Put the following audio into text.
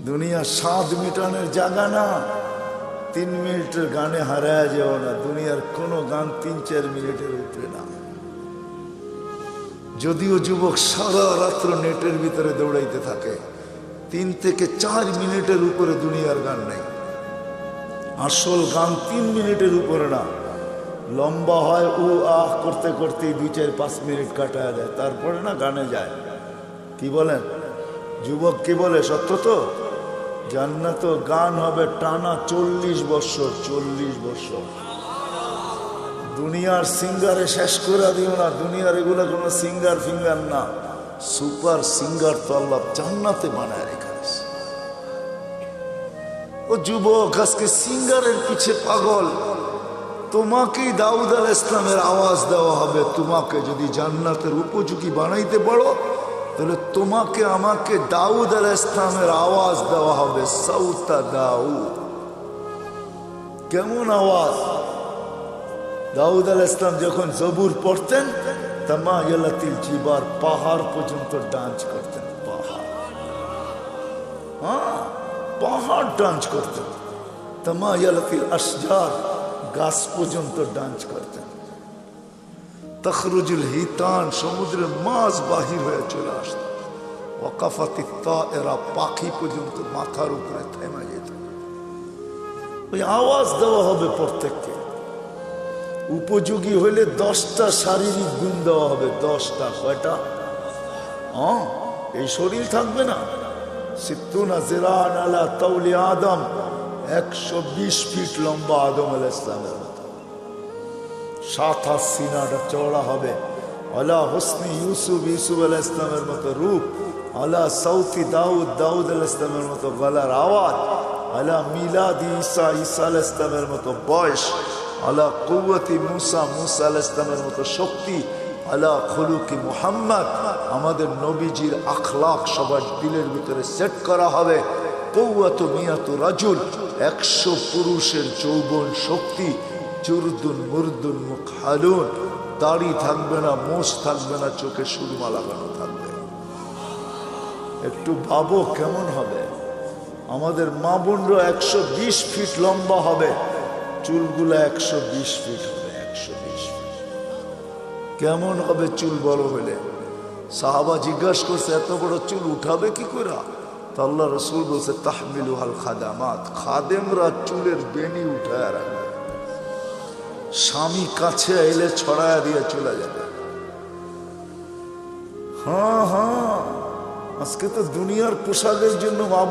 দুনিয়া স্বাদ মিটানোর জায়গা না। 3 মিনিটের গানে হারায় যাও না। দুনিয়ার কোনো গান 3-4 মিনিটের উপরে না। যদিও যুবক সারা রাত্র নেটের ভিতরে দৌড়াইতে থাকে, 3 থেকে 4 মিনিটের উপরে দুনিয়ার গান নাই। আসল গান 3 মিনিটের উপরে না। লম্বা হয় ও আহ করতে করতে 2-4-5 মিনিট কাটায় দেয়, তারপরে না গানে যায়। কি বলেন যুবক, কি বলে? সত্য তো। জান্নাত গান হবে টানা 40 বছর। 40 বছর। দুনিয়ার সিঙ্গারে শেষ করে দিও না। দুনিয়ার এগুলো কোনো সিঙ্গার ফিঙ্গার না, সুপার সিঙ্গার তো আল্লাহ জান্নাতে বানায় রেখেছে। ও যুবক, আজকে সিঙ্গারের পিছে পাগল। তোমাকেই দাউদ আলাইহিস সালামের আওয়াজ দেওয়া হবে। তোমাকে যদি জান্নাতের উপযোগী বানাইতে পারো, তাহলে তোমাকে আমাকে দাউদ আলাইহিস সালামের আওয়াজ দেওয়া হবে। সাউতা দাউদ। কেমন আওয়াজ? দাউদ আলাইহিস সালাম যখন জবুর পড়তেন, তামায়ালাতিল জিবার, পাহাড় পর্যন্ত ডান্স করতেন। পাহাড়, হ্যাঁ, পাহাড় ডান্স করতেন। তামায়ালাতিল আশজার, গাছ পর্যন্ত ডান্স করতেন। তখরুজুল হিতান, সমুদ্রের মাছ বাহির হয়ে চলে আসত। ওয়াকাফাতিত তায়রা, পাখি পর্যন্ত মাথার উপরে থেমে যেত। ওই আওয়াজ দেওয়া হবে প্রত্যেককে। উপযোগী হইলে 10টা শারীরিক গুণ দেওয়া হবে। 10টা। কয়টা? হ্যাঁ, এই শরীর থাকবে না। সিত্তুনা জিরান আলা তাওলি আদম, 120 ফিট লম্বা আদম আলাইহিস সালামের মতো। 7 হাত সিনাটা চওড়া হবে। আলা হুসনি ইউসুফ, ইউসুফ আলাইহিস সালামের মতো রূপ। আলা সাউতি দাউদ, দাউদ আলাইহিস সালামের মতো গলার আওয়াজ। আলা মিলাদি ঈসা, ঈসা আলাইহিস সালামের মতো বয়স। আলা কুওয়াতি মুসা, মুসা আলাইহিস সালামের মতো শক্তি। আলা খুলুকি মুহাম্মদ, আমাদের নবীজির আখলাক সবার দিলের ভিতরে সেট করা হবে। কুওয়াতু মিয়াতু রাজুল, 100 পুরুষের যৌবন শক্তি। চুরদুন মুরদুন মুকহালুন, দাড়ি থাকবে না, মোষ থাকবে না, চোখে সুরমা লাগানো থাকবে। একটু ভাবো কেমন হবে। আমাদের মা বোনরা 120 ফিট লম্বা হবে, চুলগুলা 120 ফিট হবে। 120 ফিট কেমন হবে চুল বড় হলে? সাহাবা জিজ্ঞাসা করছে, এত বড় চুল উঠাবে কি করে? তা আল্লাহ রাসূল বলছে, তাহমিলুহাল খাদামাত, খাদেমরা চুলের বেনি উঠায় রাখবে। স্বামী কাছে এলে ছড়ায়া দিয়ে চলে যাবে। হ্যাঁ হ্যাঁ, আজকে তো দুনিয়ার পোশাকের জন্য মা